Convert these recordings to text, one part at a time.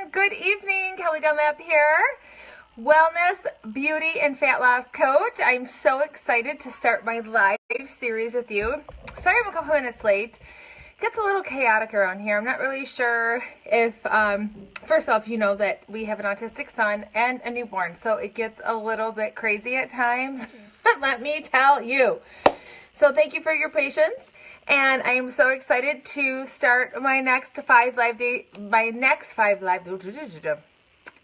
everyone. Good evening. Kelly Dunlap here, wellness, beauty, and fat loss coach. I'm so excited to start my live series with you. Sorry I'm a couple minutes late. It gets a little chaotic around here. I'm not really sure if, first off, you know that we have an autistic son and a newborn, so it gets a little bit crazy at times. Let me tell you. So thank you for your patience, and I am so excited to start my next 5 live day.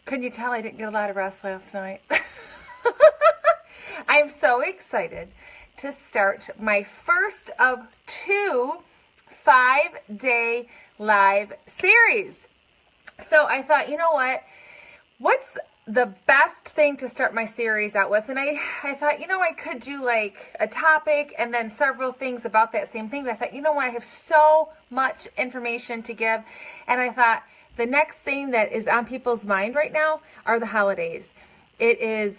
Couldn't you tell I didn't get a lot of rest last night? I'm so excited to start my first of 2 5-day live series. So I thought, you know what? What's the best thing to start my series out with? And I thought, you know, I could do like a topic and then several things about that same thing. But I thought, you know what? I have so much information to give. And I thought the next thing that is on people's mind right now are the holidays. We're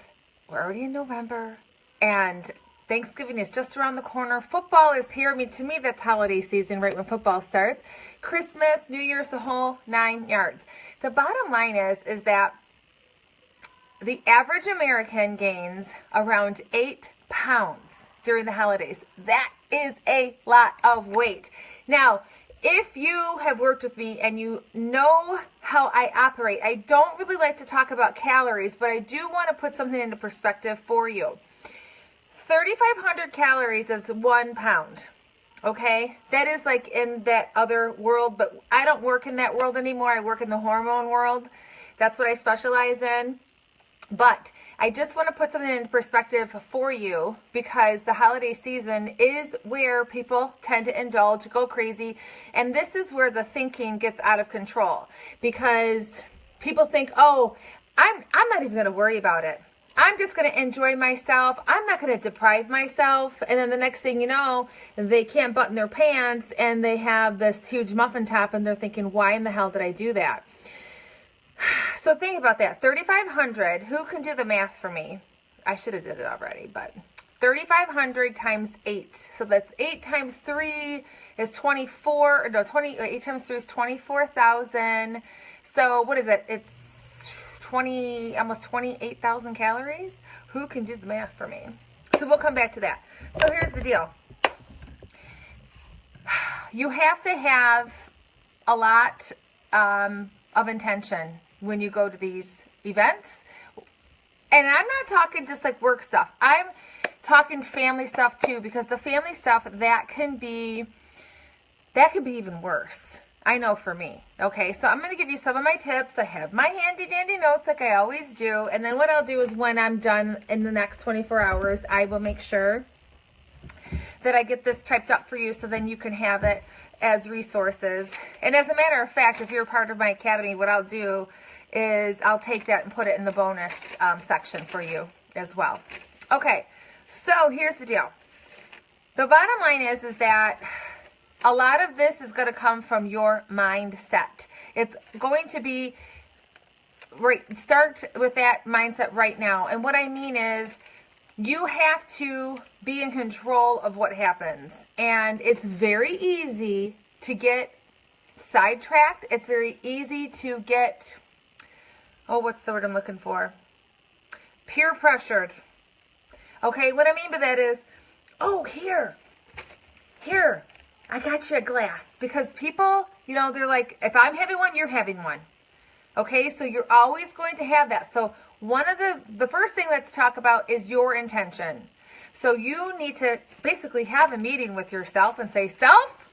already in November, and Thanksgiving is just around the corner. Football is here. I mean, to me, that's holiday season, right when football starts. Christmas, New Year's, the whole 9 yards. The bottom line is that the average American gains around 8 pounds during the holidays. That is a lot of weight. Now, if you have worked with me and you know how I operate, I don't really like to talk about calories, but I do want to put something into perspective for you. 3,500 calories is 1 pound. Okay, that is like in that other world, but I don't work in that world anymore. I work in the hormone world. That's what I specialize in. But I just want to put something into perspective for you, because the holiday season is where people tend to indulge, go crazy, and this is where the thinking gets out of control, because people think, oh, I'm not even going to worry about it. I'm just going to enjoy myself. I'm not going to deprive myself. And then the next thing you know, they can't button their pants and they have this huge muffin top and they're thinking, why in the hell did I do that? So think about that. 3,500, who can do the math for me? I should have did it already, but 3,500 times 8. So that's 8 times 3 is 24, no, 8 times 3 is 24,000. So what is it? It's almost 28,000 calories. Who can do the math for me? So we'll come back to that. So here's the deal. You have to have a lot of intention when you go to these events. And I'm not talking just like work stuff. I'm talking family stuff too, because the family stuff, that can be even worse. I know for me. Okay, so I'm going to give you some of my tips. I have my handy dandy notes like I always do. And then what I'll do is when I'm done in the next 24 hours, I will make sure that I get this typed up for you so then you can have it as resources. And as a matter of fact, if you're part of my academy, what I'll do is I'll take that and put it in the bonus section for you as well. Okay, so here's the deal. The bottom line is that a lot of this is going to come from your mindset. It's going to be, start with that mindset right now. And what I mean is, you have to be in control of what happens. And it's very easy to get sidetracked. It's very easy to get, what's the word I'm looking for? Peer pressured. Okay, what I mean by that is, here, I got you a glass. Because people, you know, they're like, if I'm having one, you're having one. Okay, so you're always going to have that. So one of the first thing let's talk about is your intention. So you need to basically have a meeting with yourself and say, self,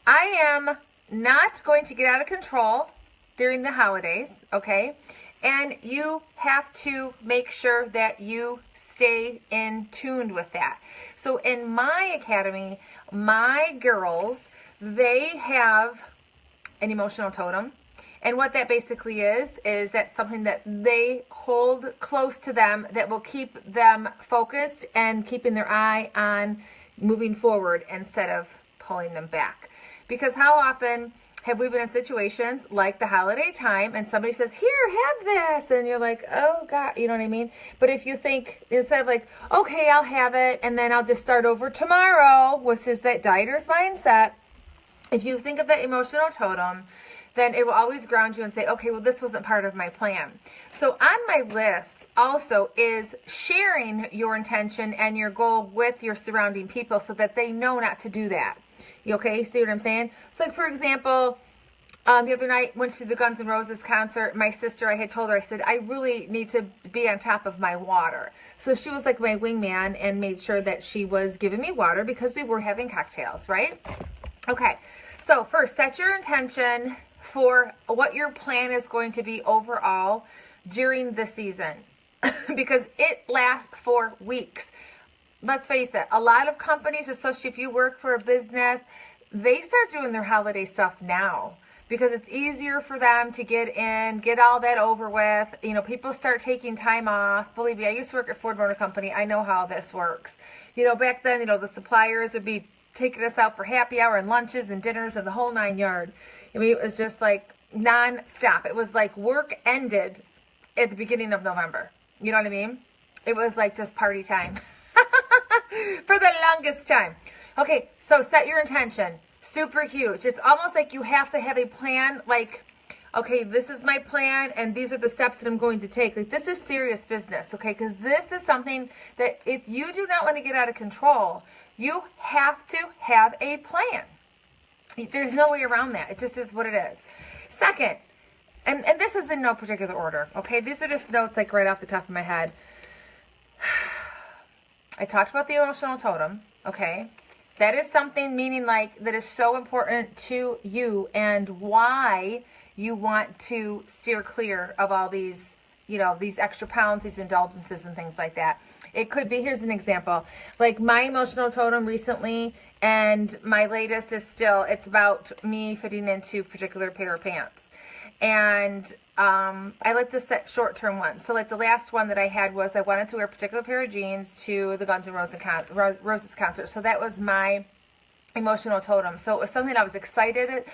I am not going to get out of control during the holidays, okay? And you have to make sure that you stay in tuned with that. So in my academy, my girls, they have an emotional totem. And what that basically is that something that they hold close to them that will keep them focused and keeping their eye on moving forward instead of pulling them back. Because how often have we been in situations like the holiday time and somebody says, here, have this, and you're like, oh God, you know what I mean? But if you think, instead of like, okay, I'll have it and then I'll just start over tomorrow, which is that dieter's mindset, if you think of that emotional totem, then it will always ground you and say, okay, well, this wasn't part of my plan. So on my list also is sharing your intention and your goal with your surrounding people so that they know not to do that. Okay, see what I'm saying? So like, for example, the other night, went to the Guns N' Roses concert. My sister, I had told her, I said, I really need to be on top of my water. So she was like my wingman and made sure that she was giving me water because we were having cocktails, right? Okay, so first, set your intention for what your plan is going to be overall during the season because it lasts for weeks. Let's face it, a lot of companies, especially if you work for a business, they start doing their holiday stuff now because it's easier for them to get in, get all that over with. You know, people start taking time off. Believe me, I used to work at Ford Motor Company. I know how this works. You know, back then, you know, the suppliers would be taking us out for happy hour and lunches and dinners and the whole 9 yards. I mean, it was just like non-stop. It was like work ended at the beginning of November. You know what I mean? It was like just party time for the longest time. Okay, so set your intention. Super huge. It's almost like you have to have a plan, like, okay, this is my plan and these are the steps that I'm going to take. Like, this is serious business, okay? Because this is something that if you do not want to get out of control, you have to have a plan. There's no way around that. It just is what it is. Second, and this is in no particular order, okay? These are just notes like right off the top of my head. I talked about the emotional totem, okay? That is something, meaning like that is so important to you and why you want to steer clear of all these, you know, these extra pounds, these indulgences and things like that. It could be, here's an example, like my emotional totem recently and my latest is still, it's about me fitting into a particular pair of pants. And I like to set short-term ones. So like the last one that I had was I wanted to wear a particular pair of jeans to the Guns N' Roses concert. So that was my emotional totem. So it was something I was excited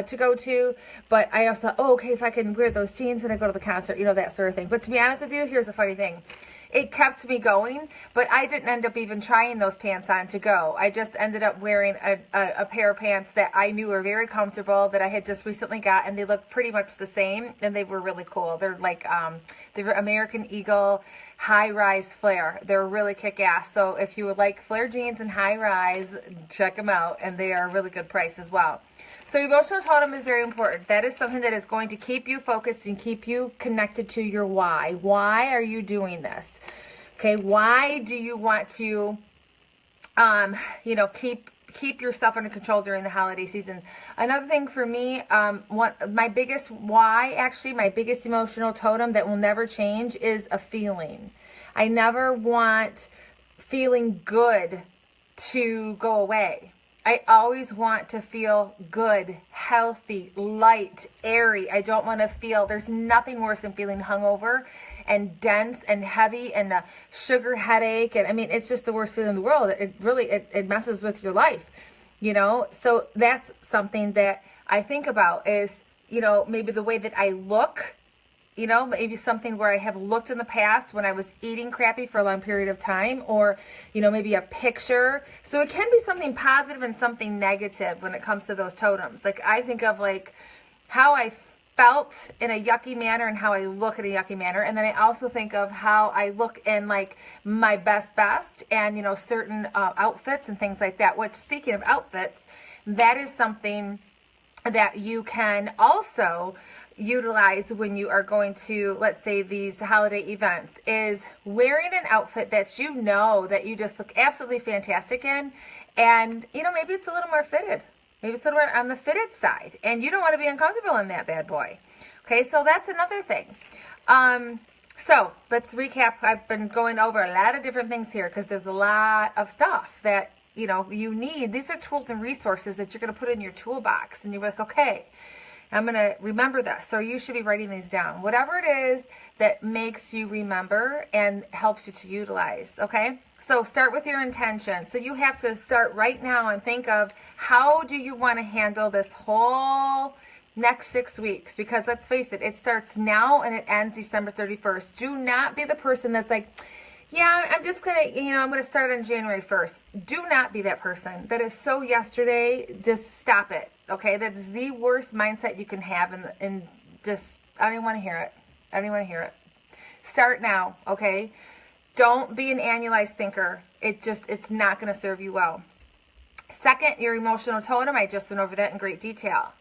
to go to, but I also thought, oh, okay, if I can wear those jeans when I go to the concert, you know, that sort of thing. But to be honest with you, here's a funny thing. It kept me going, but I didn't end up even trying those pants on to go. I just ended up wearing a pair of pants that I knew were very comfortable that I had just recently got, and they looked pretty much the same, and they were really cool. They're like, they were American Eagle high-rise flare. They're really kick-ass. So if you would like flare jeans and high-rise, check them out, and they are a really good price as well. So emotional totem is very important. That is something that is going to keep you focused and keep you connected to your why. Why are you doing this? Okay, why do you want to, you know, keep yourself under control during the holiday season? Another thing for me, my biggest why, actually, my biggest emotional totem that will never change is a feeling. I never want feeling good to go away. I always want to feel good, healthy, light, airy. I don't want to feel, there's nothing worse than feeling hungover and dense and heavy and a sugar headache. And I mean, it's just the worst feeling in the world. It really, it messes with your life, you know? So that's something that I think about is, you know, maybe the way that I look, you know, maybe something where I have looked in the past when I was eating crappy for a long period of time, or, you know, maybe a picture. So it can be something positive and something negative when it comes to those totems. Like I think of like how I felt in a yucky manner and how I look in a yucky manner. And then I also think of how I look in like my best and, you know, certain outfits and things like that, which speaking of outfits, that is something that you can also utilize when you are going to, let's say, these holiday events, is wearing an outfit that you know that you just look absolutely fantastic in, and, you know, maybe it's a little more fitted. Maybe it's a little more on the fitted side, and you don't want to be uncomfortable in that bad boy. Okay, so that's another thing. So let's recap. I've been going over a lot of different things here because there's a lot of stuff that, you know, you need. These are tools and resources that you're going to put in your toolbox, and you're like, okay, I'm going to remember this. So you should be writing these down. Whatever it is that makes you remember and helps you to utilize, okay? So start with your intention. So you have to start right now and think of how do you want to handle this whole next 6 weeks? Because let's face it, it starts now and it ends December 31st. Do not be the person that's like, yeah, I'm just going to, you know, I'm going to start on January 1st. Do not be that person. That is so yesterday. Just stop it. Okay, that's the worst mindset you can have, and just, I don't even want to hear it. I don't even want to hear it. Start now, okay? Don't be an annualized thinker. It's not going to serve you well. Second, your emotional totem. I just went over that in great detail.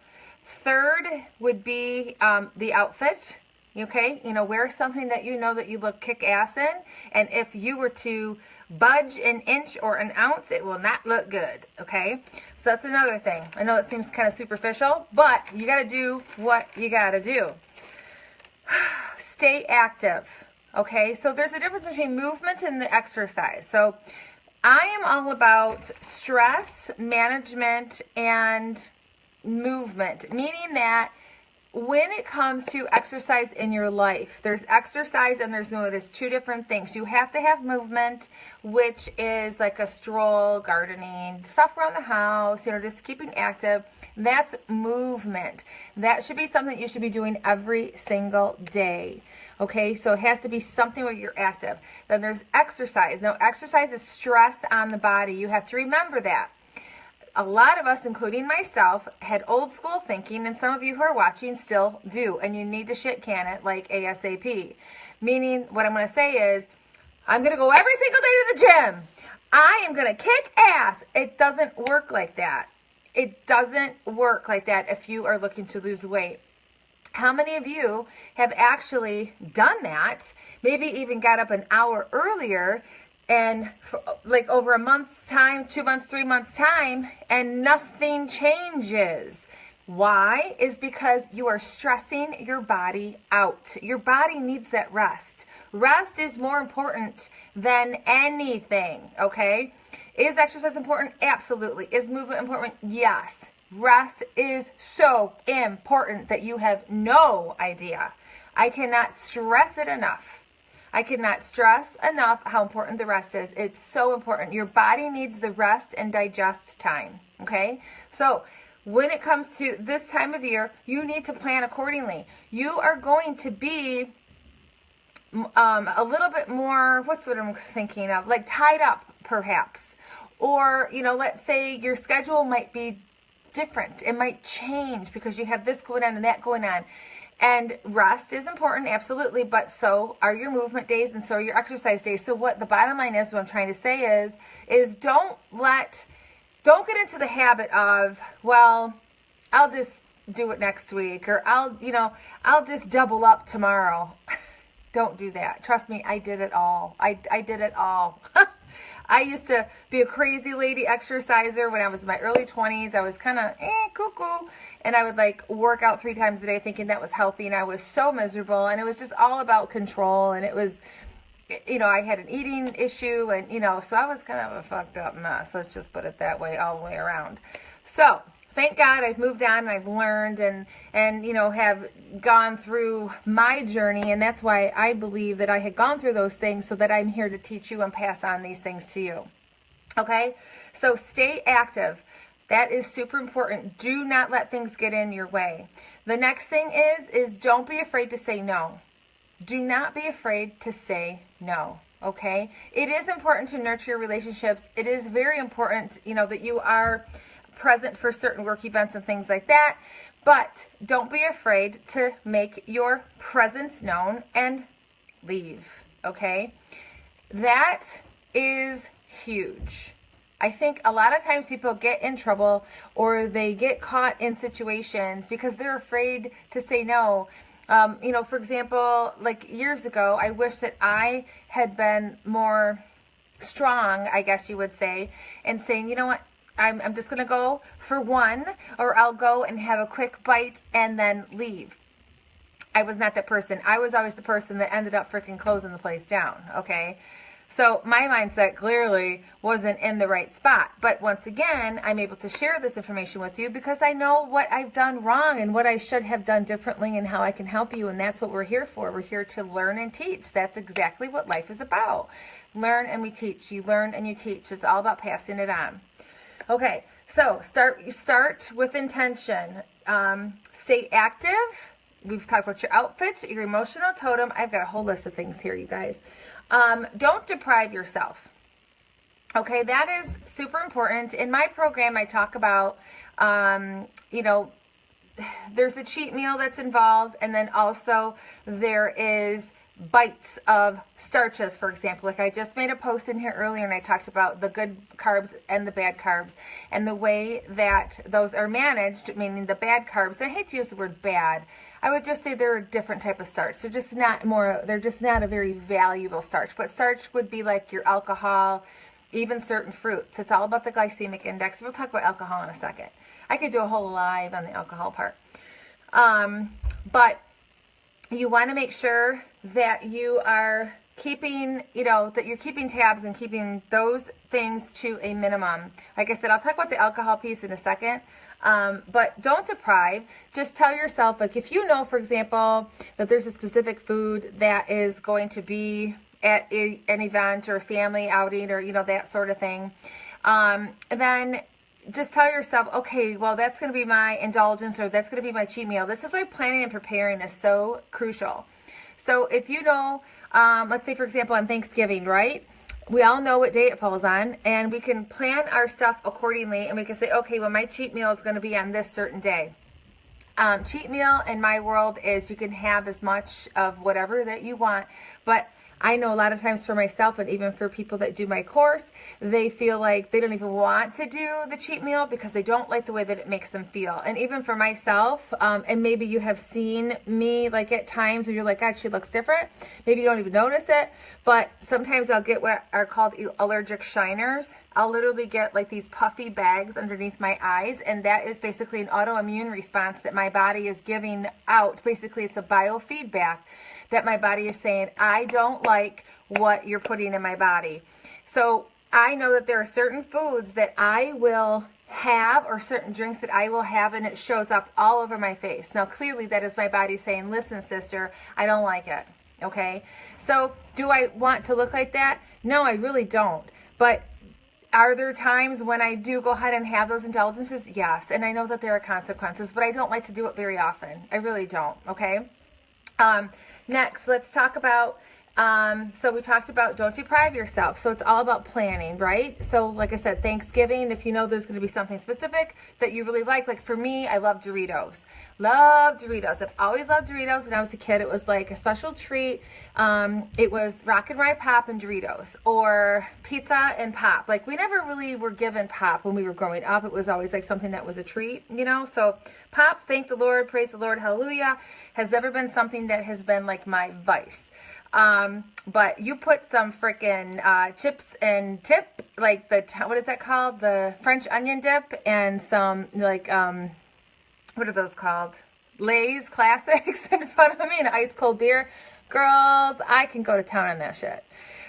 Third would be the outfit. Okay, wear something that you know that you look kick-ass in, and if you were to budge an inch or an ounce, it will not look good. Okay, so that's another thing. I know it seems kind of superficial, but you got to do what you got to do. Stay active. Okay, so there's a difference between movement and the exercise. So I am all about stress management and movement, meaning that when it comes to exercise in your life, there's exercise and there's movement. There's two different things. You have to have movement, which is like a stroll, gardening, stuff around the house, just keeping active. That's movement. That should be something you should be doing every single day. Okay, so it has to be something where you're active. Then there's exercise. Now, exercise is stress on the body. You have to remember that. A lot of us, including myself, had old school thinking, and some of you who are watching still do, and you need to shit can it like ASAP. Meaning, what I'm going to say is, I'm going to go every single day to the gym. I am going to kick ass. It doesn't work like that. It doesn't work like that if you are looking to lose weight. How many of you have actually done that? Maybe even got up an hour earlier and like over a month's time, 2 months, 3 months time, and nothing changes. Why? Is because you are stressing your body out. Your body needs that rest. Rest is more important than anything, okay? Is exercise important? Absolutely. Is movement important? Yes. Rest is so important that you have no idea. I cannot stress it enough. I cannot stress enough how important the rest is. It's so important. Your body needs the rest and digest time, okay? So when it comes to this time of year, you need to plan accordingly. You are going to be a little bit more, what's what I'm thinking of, like tied up perhaps. Or, let's say your schedule might be different. It might change because you have this going on and that going on. And rest is important, absolutely, but so are your movement days and so are your exercise days. So what the bottom line is, what I'm trying to say is don't get into the habit of, well, I'll just do it next week, or I'll just double up tomorrow. Don't do that. Trust me, I did it all. I did it all. I used to be a crazy lady exerciser when I was in my early 20s. I was kind of cuckoo, and I would work out 3 times a day thinking that was healthy, and I was so miserable, and it was just all about control, and it was, I had an eating issue, and, so I was kind of a fucked up mess. Let's just put it that way all the way around. So thank God I've moved on and I've learned and have gone through my journey, and that's why I believe that I had gone through those things so that I'm here to teach you and pass on these things to you. Okay? So stay active. That is super important. Do not let things get in your way. The next thing is don't be afraid to say no. Do not be afraid to say no. Okay? It is important to nurture your relationships. It is very important, that you are present for certain work events and things like that, but don't be afraid to make your presence known and leave, okay? That is huge. I think a lot of times people get in trouble or they get caught in situations because they're afraid to say no. For example, years ago, I wish that I had been more strong, I guess you would say, and saying, you know what, I'm just going to go for one, or I'll go and have a quick bite and then leave. I was not that person. I was always the person that ended up freaking closing the place down, okay? So my mindset clearly wasn't in the right spot. But once again, I'm able to share this information with you because I know what I've done wrong and what I should have done differently and how I can help you. And that's what we're here for. We're here to learn and teach. That's exactly what life is about. Learn and we teach. You learn and you teach. It's all about passing it on. Okay, so start with intention. Stay active. We've talked about your outfit, your emotional totem. I've got a whole list of things here, you guys. Don't deprive yourself. Okay, that is super important. In my program, I talk about, you know, there's a cheat meal that's involved, and then also there is bites of starches, for example. Like I just made a post in here earlier and I talked about the good carbs and the bad carbs and the way that those are managed, meaning the bad carbs. And I hate to use the word bad. I would just say they're a different type of starch. They're just not a very valuable starch. But starch would be like your alcohol, even certain fruits. It's all about the glycemic index. We'll talk about alcohol in a second. I could do a whole live on the alcohol part. But you want to make sure that you are keeping, that you're keeping tabs and keeping those things to a minimum. Like I said, I'll talk about the alcohol piece in a second. But don't deprive. Just tell yourself, like if you know, for example, that there's a specific food that is going to be at an event or a family outing or, that sort of thing, then just tell yourself, okay, well, that's going to be my indulgence or that's going to be my cheat meal. This is why planning and preparing is so crucial. So if you know, let's say, for example, on Thanksgiving, right? We all know what day it falls on, and we can plan our stuff accordingly, and we can say, okay, well, my cheat meal is going to be on this certain day. Cheat meal in my world is you can have as much of whatever that you want, but I know a lot of times for myself and even for people that do my course, they feel like they don't even want to do the cheat meal because they don't like the way that it makes them feel. And even for myself, and maybe you have seen me like at times where you're like, God, she looks different. Maybe you don't even notice it, but sometimes I'll get what are called allergic shiners. I'll literally get like these puffy bags underneath my eyes, and that is basically an autoimmune response that my body is giving out. Basically, it's a biofeedback that my body is saying, I don't like what you're putting in my body. So I know that there are certain foods that I will have or certain drinks that I will have, and it shows up all over my face. Now, clearly that is my body saying, listen, sister, I don't like it. Okay? So do I want to look like that? No, I really don't. But are there times when I do go ahead and have those indulgences? Yes. And I know that there are consequences, but I don't like to do it very often. I really don't. Okay? Next, let's talk about, so we talked about don't deprive yourself. So it's all about planning, right? So like I said, Thanksgiving, if you know there's going to be something specific that you really like for me, I love Doritos. Love Doritos. I've always loved Doritos. When I was a kid, it was like a special treat. It was Rock and Rye Pop and Doritos, or pizza and pop. Like we never really were given pop when we were growing up. It was always like something that was a treat, So pop, thank the Lord, praise the Lord, hallelujah, has never been something that has been like my vice. But you put some freaking chips and dip, like what is that called? The French onion dip, and some like, what are those called? Lay's Classics in front of me, and ice cold beer. Girls, I can go to town on that shit.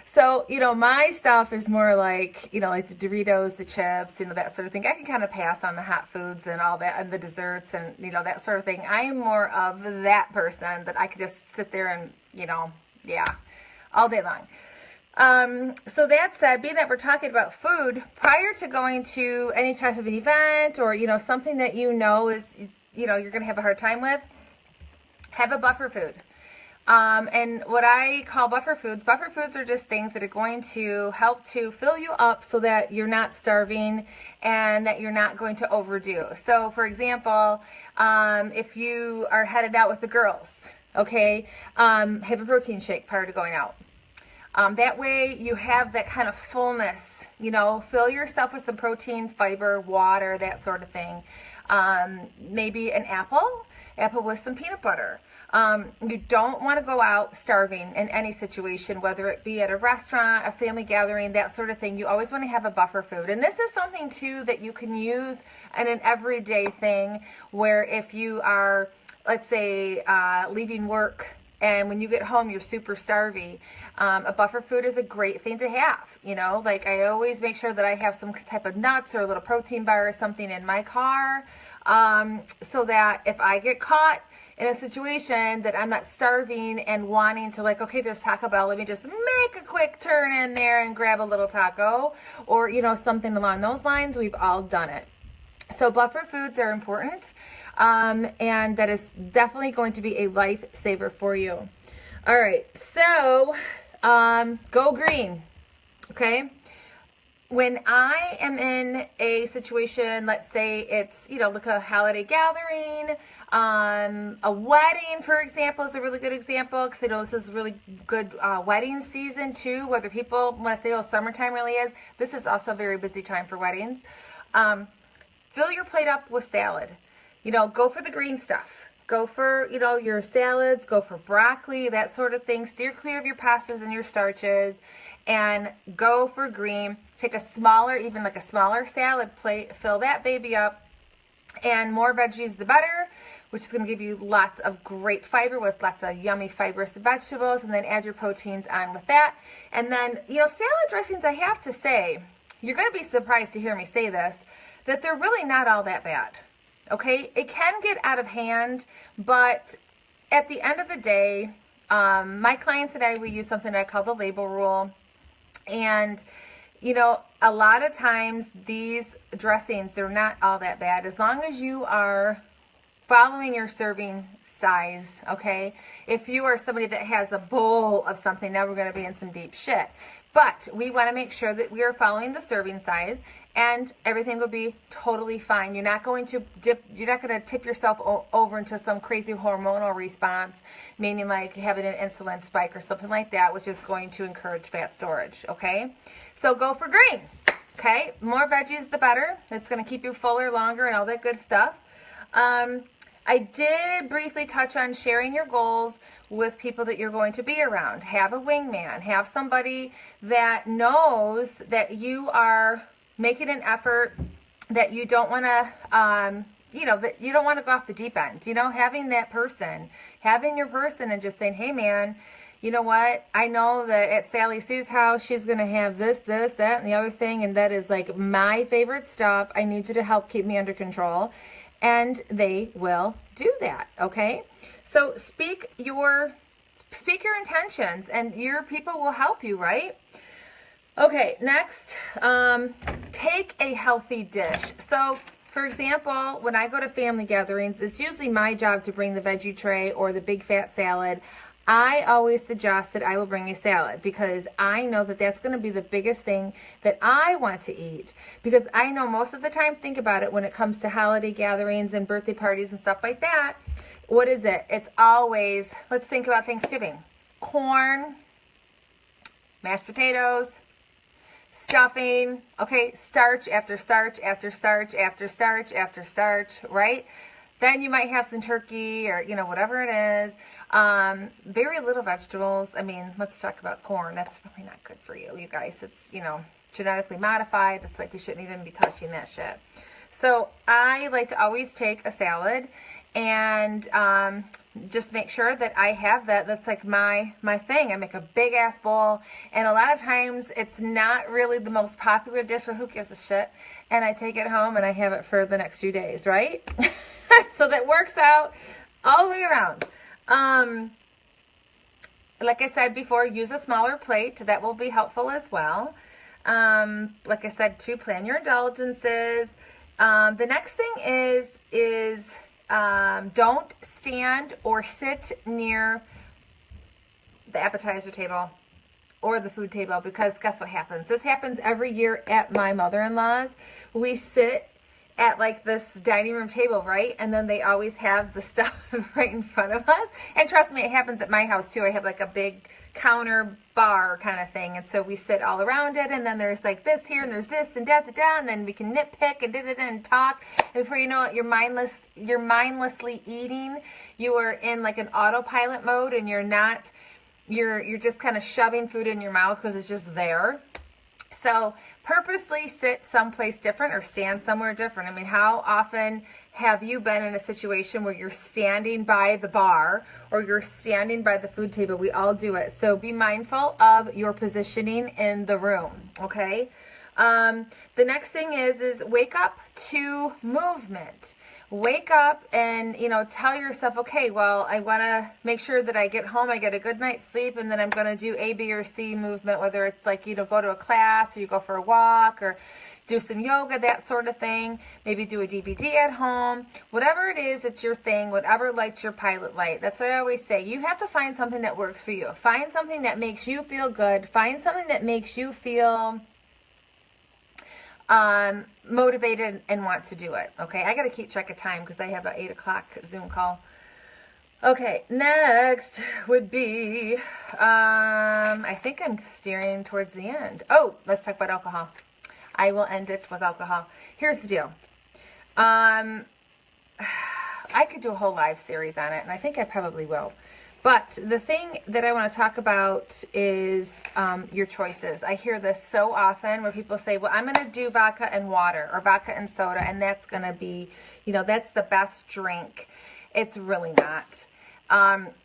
So, my stuff is more like, like the Doritos, the chips, that sort of thing. I can kind of pass on the hot foods and all that, and the desserts and, that sort of thing. I am more of that person that I could just sit there and, all day long. So that said, being that we're talking about food, prior to going to any type of an event or, something that is, you're going to have a hard time with, have a buffer food. And what I call buffer foods are just things that are going to help to fill you up so that you're not starving and that you're not going to overdo. So, for example, if you are headed out with the girls, okay, have a protein shake prior to going out. That way you have that kind of fullness, fill yourself with some protein, fiber, water, that sort of thing. Maybe an apple with some peanut butter. You don't want to go out starving in any situation, whether it be at a restaurant, a family gathering, that sort of thing. You always want to have a buffer food. And this is something, too, that you can use in an everyday thing where if you are, let's say, leaving work and when you get home, you're super starvy. A buffer food is a great thing to have. Like I always make sure that I have some type of nuts or a little protein bar or something in my car so that if I get caught in a situation that I'm not starving and wanting to like, okay, there's Taco Bell, let me just make a quick turn in there and grab a little taco or, something along those lines. We've all done it. So buffer foods are important, and that is definitely going to be a lifesaver for you. All right, so go green, okay? when I am in a situation, let's say it's, like a holiday gathering, a wedding, for example, is a really good example, because this is really good wedding season too, whether people, when I say, summertime really is, this is also a very busy time for weddings. Fill your plate up with salad. Go for the green stuff. Go for, your salads, go for broccoli, that sort of thing. Steer clear of your pastas and your starches, and go for green. Take a smaller, even like a smaller salad plate, fill that baby up, and more veggies the better, which is going to give you lots of great fiber with lots of yummy fibrous vegetables, and then add your proteins on with that. And then, salad dressings, I have to say, you're going to be surprised to hear me say this, that they're really not all that bad. Okay, it can get out of hand, but at the end of the day, my clients and I, we use something I call the label rule. And, a lot of times these dressings, they're not all that bad as long as you are following your serving size, okay? If you are somebody that has a bowl of something, now we're going to be in some deep shit. But we want to make sure that we are following the serving size, and everything will be totally fine. You're not going to tip yourself over into some crazy hormonal response, meaning like having an insulin spike or something like that, which is going to encourage fat storage, okay? So go for green, okay? More veggies, the better. It's going to keep you fuller longer and all that good stuff. I did briefly touch on sharing your goals with people that you're going to be around. Have a wingman. Have somebody that knows that you are making an effort, that you don't want to, that you don't want to go off the deep end. Having that person, having your person and just saying, hey man, you know what? I know that at Sally Sue's house, she's going to have this, that, and the other thing, and that is like my favorite stuff. I need you to help keep me under control. And they will do that, okay? So speak your intentions, and your people will help you, right? Okay, next, take a healthy dish. So, for example, when I go to family gatherings, it's usually my job to bring the veggie tray or the big fat salad. I always suggest that I will bring a salad, because I know that that's going to be the biggest thing that I want to eat. Because I know most of the time, think about it, when it comes to holiday gatherings and birthday parties and stuff like that, what is it? It's always, let's think about Thanksgiving. Corn, mashed potatoes, stuffing, okay, starch after starch after starch after starch after starch, right? Then you might have some turkey or, whatever it is. Very little vegetables. I mean, let's talk about corn. That's really not good for you, you guys. It's, genetically modified. It's like we shouldn't even be touching that shit. So I like to always take a salad and just make sure that I have that. That's like my thing. I make a big ass bowl, and a lot of times it's not really the most popular dish, but who gives a shit? And I take it home and I have it for the next few days, right? So that works out all the way around. Like I said before, use a smaller plate. That will be helpful as well. Like I said, to plan your indulgences. The next thing is don't stand or sit near the appetizer table or the food table, because guess what happens? This happens every year at my mother-in-law's. We sit at like this dining room table, right? And then they always have the stuff right in front of us. And trust me, it happens at my house too. I have like a big counter bar kind of thing, and so we sit all around it, and then there's like this here, and there's this, and da-da-da, and then we can nitpick and da-da-da and talk, and before you know it, you're mindlessly eating. You are in like an autopilot mode, and you're just kind of shoving food in your mouth because it's just there. So purposely sit someplace different or stand somewhere different. I mean, how often have you been in a situation where you're standing by the bar or you're standing by the food table? We all do it. So be mindful of your positioning in the room, okay? The next thing is wake up to movement. Wake up and, tell yourself, okay, well, I want to make sure that I get home, I get a good night's sleep, and then I'm going to do A, B, or C movement, whether it's like, go to a class or you go for a walk or do some yoga, that sort of thing. Maybe do a DVD at home. Whatever it is, it's your thing. Whatever lights your pilot light. That's what I always say. You have to find something that works for you. Find something that makes you feel good. Find something that makes you feel motivated and want to do it. Okay, I got to keep track of time because I have an 8 o'clock Zoom call. Okay, next would be, I think I'm steering towards the end. Oh, let's talk about alcohol. I will end it with alcohol. Here's the deal. I could do a whole live series on it, and I think I probably will. But the thing that I want to talk about is your choices. I hear this so often where people say, well, I'm going to do vodka and water or vodka and soda, and that's going to be, that's the best drink. It's really not.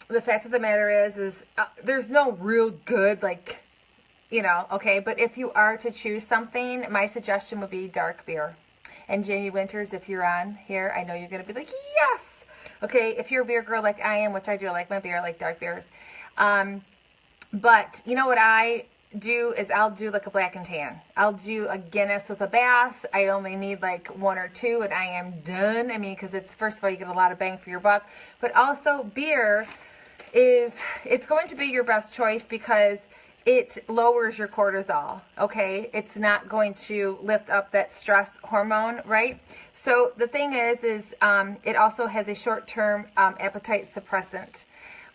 The fact of the matter is there's no real good, okay, but if you are to choose something, my suggestion would be dark beer. And Jamie Winters, if you're on here, I know you're going to be like, yes! Okay, if you're a beer girl like I am, which I do, I like my beer, I like dark beers. But you know what I do is I'll do like a black and tan. I'll do a Guinness with a Bass. I only need like 1 or 2 and I am done. I mean, because it's, first of all, you get a lot of bang for your buck. But also beer it's going to be your best choice because it lowers your cortisol, okay? It's not going to lift up that stress hormone, right? So the thing is it also has a short-term appetite suppressant.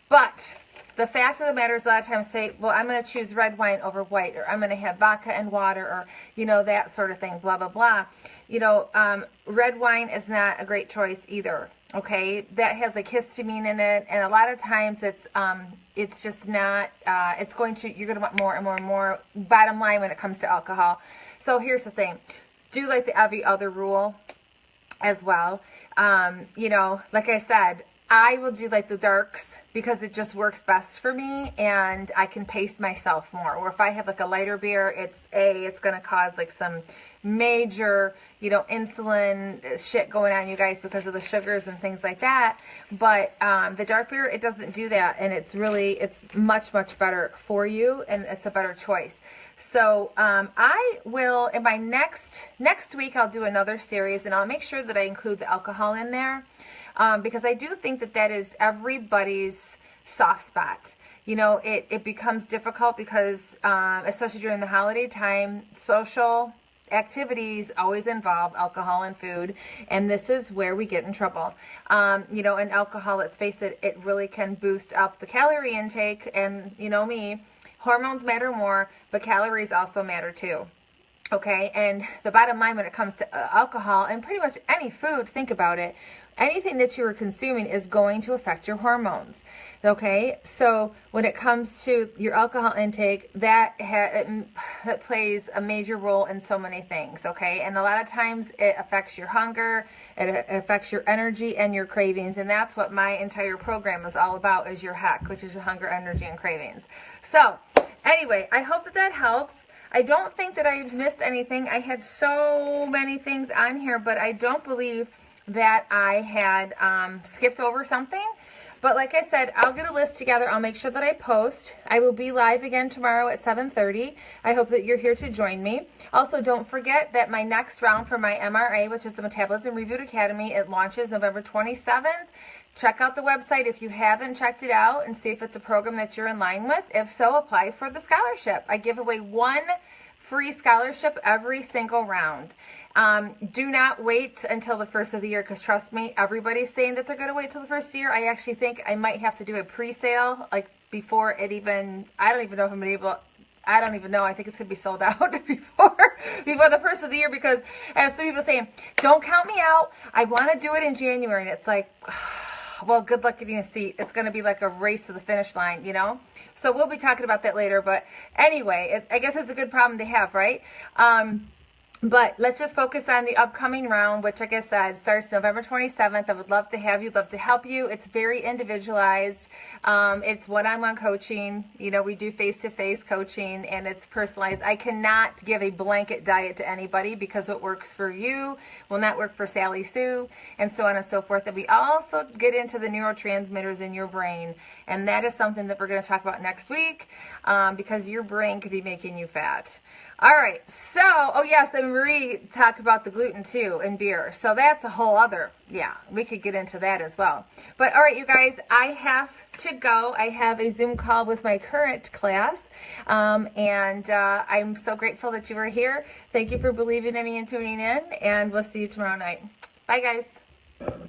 But the fact of the matter is a lot of times say, well, I'm going to choose red wine over white, or I'm going to have vodka and water, or, that sort of thing, blah, blah, blah. Red wine is not a great choice either, okay? That has like histamine in it, and a lot of times it's just not, you're going to want more and more and more, bottom line when it comes to alcohol. So here's the thing. Do like the every other rule as well. Like I said, I will do like the darks because it just works best for me and I can pace myself more. Or if I have like a lighter beer, it's going to cause like some major, insulin shit going on, you guys, because of the sugars and things like that. But the dark beer, it doesn't do that. And it's much, much better for you and it's a better choice. So I will, in my next week, I'll do another series and I'll make sure that I include the alcohol in there. Because I do think that is everybody's soft spot. It becomes difficult because, especially during the holiday time, social activities always involve alcohol and food, and this is where we get in trouble. And alcohol, let's face it, it really can boost up the calorie intake, and me, hormones matter more, but calories also matter too. Okay, and the bottom line when it comes to alcohol and pretty much any food, think about it, anything that you are consuming is going to affect your hormones. Okay, so when it comes to your alcohol intake, that plays a major role in so many things. Okay, and a lot of times it affects your hunger, it affects your energy and your cravings, and that's what my entire program is all about, is your HEC, which is your hunger, energy, and cravings. So anyway, I hope that helps. I don't think that I missed anything. I had so many things on here, but I don't believe that I had skipped over something. But like I said, I'll get a list together. I'll make sure that I post. I will be live again tomorrow at 7:30. I hope that you're here to join me. Also, don't forget that my next round for my MRA, which is the Metabolism Reboot Academy, it launches November 27th. Check out the website if you haven't checked it out and see if it's a program that you're in line with. If so, apply for the scholarship. I give away 1 free scholarship every single round. Do not wait until the first of the year, because trust me, everybody's saying that they're going to wait till the first of the year. I actually think I might have to do a pre-sale like before it even, I don't even know if I'm able, I don't even know. I think it's going to be sold out before the first of the year, because I have some people saying, don't count me out. I want to do it in January. And it's like, well, good luck getting a seat. It's going to be like a race to the finish line, So we'll be talking about that later. But anyway, I guess it's a good problem to have, right? But let's just focus on the upcoming round, which, like I said, starts November 27th. I would love to have you, love to help you. It's very individualized. It's one-on-one coaching. We do face-to-face coaching, and it's personalized. I cannot give a blanket diet to anybody, because what works for you will not work for Sally Sue, and so on and so forth. And we also get into the neurotransmitters in your brain, and that is something that we're going to talk about next week, because your brain could be making you fat. All right, so, oh yes, and Marie talked about the gluten too in beer. So that's a whole other, yeah, we could get into that as well. But all right, you guys, I have to go. I have a Zoom call with my current class, and I'm so grateful that you were here. Thank you for believing in me and tuning in, and we'll see you tomorrow night. Bye, guys.